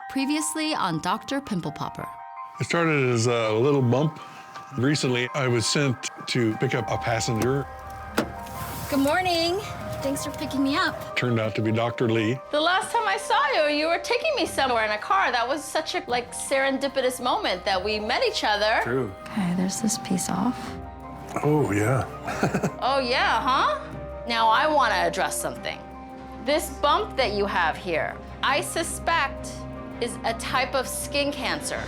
Previously on Dr. Pimple Popper. It started as a little bump. Recently, I was sent to pick up a passenger. Good morning. Thanks for picking me up. Turned out to be Dr. Lee. The last time I saw you, you were taking me somewhere in a car. That was such a serendipitous moment that we met each other. True. Okay, there's this piece off. Oh, yeah. Oh yeah, huh? Now I want to address something. This bump that you have here, I suspect is a type of skin cancer.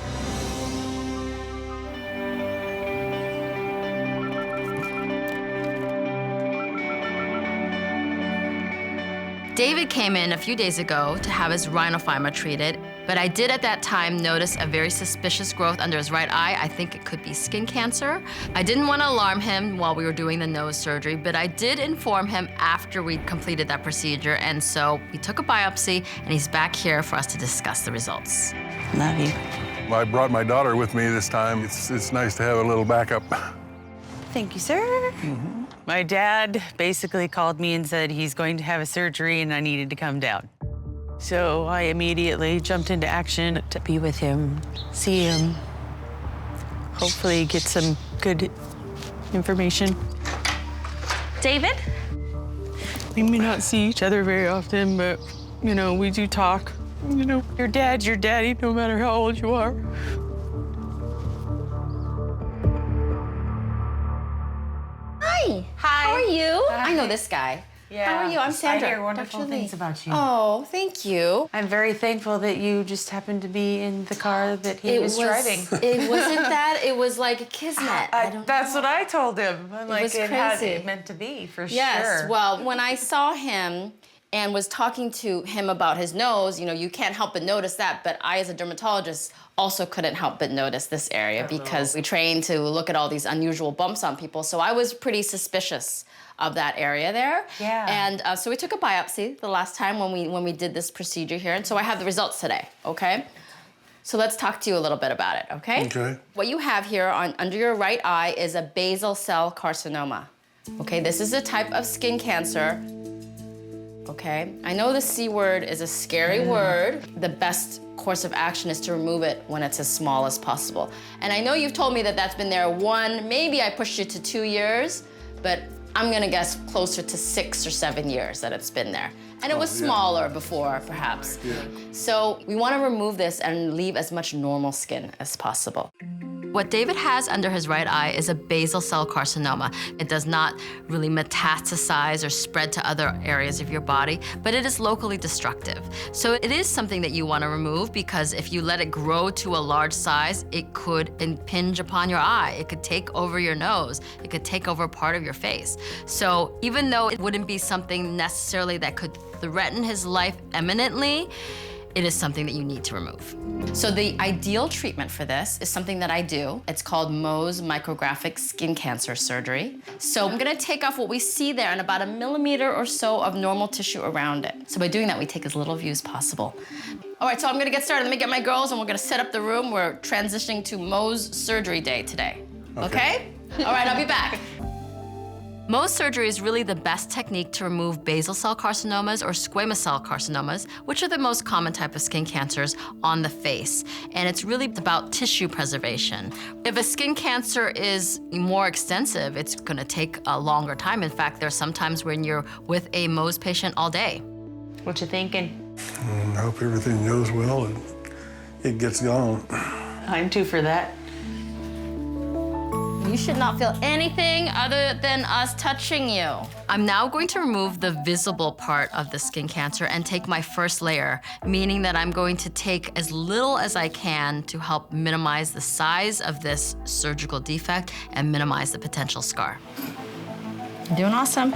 David came in a few days ago to have his rhinophyma treated, but I did at that time notice a very suspicious growth under his right eye. I think it could be skin cancer. I didn't want to alarm him while we were doing the nose surgery, but I did inform him after we completed that procedure, and so we took a biopsy, and he's back here for us to discuss the results. Love you. I brought my daughter with me this time. It's nice to have a little backup. Thank you, sir. My dad basically called me and said he's going to have a surgery and I needed to come down. So I immediately jumped into action to be with him, see him, hopefully get some good information. David? We may not see each other very often, but, you know, we do talk. You know, your dad's your daddy, no matter how old you are. Hi. Hi. How are you? Hi. I know this guy. Yeah. How are you? I'm Sandra. I hear wonderful Dr. Lee. things about you. Oh, thank you. I'm very thankful that you just happened to be in the car that he was driving. It wasn't that. It was like a kismet. I don't That's know. what I told him. I'm like, was it had crazy. it meant to be, for Yes, sure. well, when I saw him and was talking to him about his nose, you know, you can't help but notice that, but I, as a dermatologist, also couldn't help but notice this area because we train to look at all these unusual bumps on people, so I was pretty suspicious of that area there. Yeah. And so we took a biopsy the last time when we did this procedure here, and so I have the results today, okay? So let's talk to you a little bit about it, okay? Okay. What you have here under your right eye is a basal cell carcinoma. Okay, this is a type of skin cancer. Okay, I know the C word is a scary word. The best course of action is to remove it when it's as small as possible. And I know you've told me that that's been there maybe I pushed you to 2 years, but I'm gonna guess closer to 6 or 7 years that it's been there. And it was smaller before, perhaps. Yeah. So we wanna remove this and leave as much normal skin as possible. What David has under his right eye is a basal cell carcinoma. It does not really metastasize or spread to other areas of your body, but it is locally destructive. So it is something that you want to remove because if you let it grow to a large size, it could impinge upon your eye. It could take over your nose. It could take over part of your face. So even though it wouldn't be something necessarily that could threaten his life imminently, it is something that you need to remove. So the ideal treatment for this is something that I do. It's called Mohs micrographic skin cancer surgery. So I'm gonna take off what we see there and about 1 millimeter or so of normal tissue around it. So by doing that, we take as little view as possible. All right, so I'm gonna get started. Let me get my girls and we're gonna set up the room. We're transitioning to Mohs surgery day today. Okay? All right, I'll be back. Mohs surgery is really the best technique to remove basal cell carcinomas or squamous cell carcinomas, which are the most common type of skin cancers on the face. And it's really about tissue preservation. If a skin cancer is more extensive, it's gonna take a longer time. In fact, there's sometimes when you're with a Mohs patient all day. What you thinking? I hope everything goes well and it gets gone. I'm too for that. You should not feel anything other than us touching you. I'm now going to remove the visible part of the skin cancer and take my first layer, meaning that I'm going to take as little as I can to help minimize the size of this surgical defect and minimize the potential scar. You're doing awesome.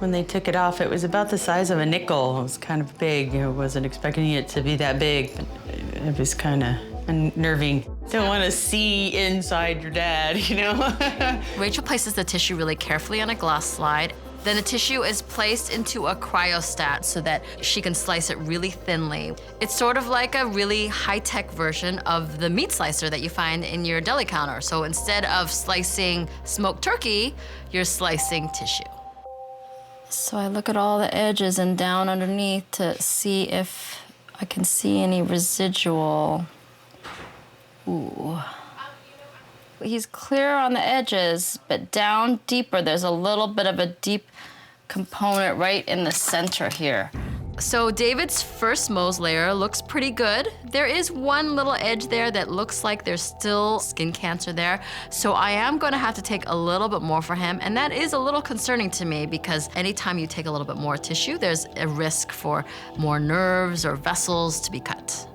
When they took it off, it was about the size of a nickel. It was kind of big. I wasn't expecting it to be that big, but it was kind of unnerving. Don't want to see inside your dad, you know? Rachel places the tissue really carefully on a glass slide. Then the tissue is placed into a cryostat so that she can slice it really thinly. It's sort of like a really high-tech version of the meat slicer that you find in your deli counter. So instead of slicing smoked turkey, you're slicing tissue. So I look at all the edges and down underneath to see if I can see any residual. Ooh. He's clear on the edges, but down deeper, there's a little bit of a deep component right in the center here. So David's first Mohs layer looks pretty good. There is one little edge there that looks like there's still skin cancer there. So I am gonna have to take a little bit more for him. And that is a little concerning to me because anytime you take a little bit more tissue, there's a risk for more nerves or vessels to be cut.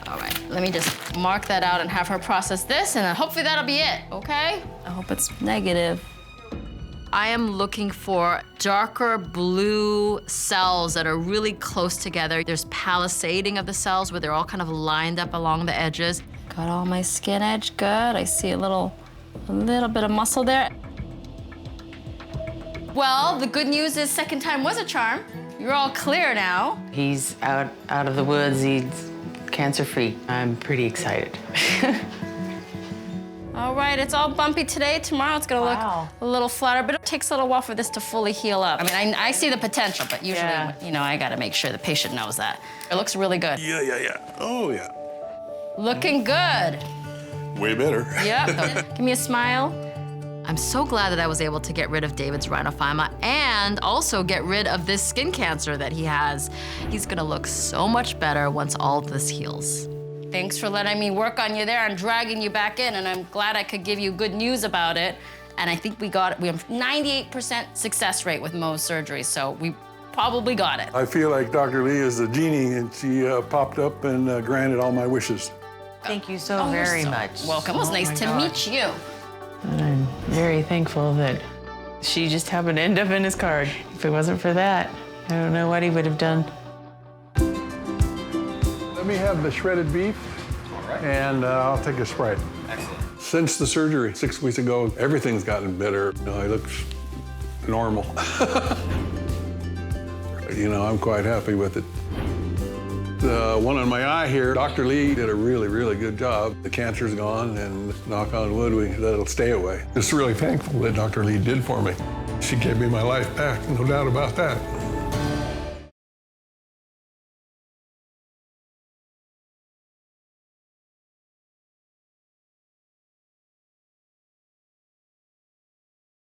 All right, let me just mark that out and have her process this, and then hopefully that'll be it, okay? I hope it's negative. I am looking for darker blue cells that are really close together. There's palisading of the cells where they're all kind of lined up along the edges. Got all my skin edge good. I see a little bit of muscle there. Well, the good news is second time was a charm. You're all clear now. He's out of the woods. He's cancer-free. I'm pretty excited. All right, it's all bumpy today. Tomorrow it's gonna look a little flatter, but it takes a little while for this to fully heal up. I mean, I see the potential, but usually, you know, I gotta make sure the patient knows that. It looks really good. Yeah. Oh, yeah. Looking good. Way better. Yep. Give me a smile. I'm so glad that I was able to get rid of David's rhinophyma and also get rid of this skin cancer that he has. He's gonna look so much better once all this heals. Thanks for letting me work on you there and dragging you back in, and I'm glad I could give you good news about it. And I think we have 98% success rate with Mohs surgery, so we probably got it. I feel like Dr. Lee is a genie, and she popped up and granted all my wishes. Thank you so very much. Welcome. It was nice to meet you. And I'm very thankful that she just happened to end up in his card. If it wasn't for that, I don't know what he would have done. Let me have the shredded beef, and I'll take a Sprite. Excellent. Since the surgery 6 weeks ago, everything's gotten better. You know, he looks normal. You know, I'm quite happy with it. The one on my eye here, Dr. Lee did a really good job. The cancer's gone, and knock on wood, that'll stay away. Just really thankful that Dr. Lee did for me. She gave me my life back, no doubt about that.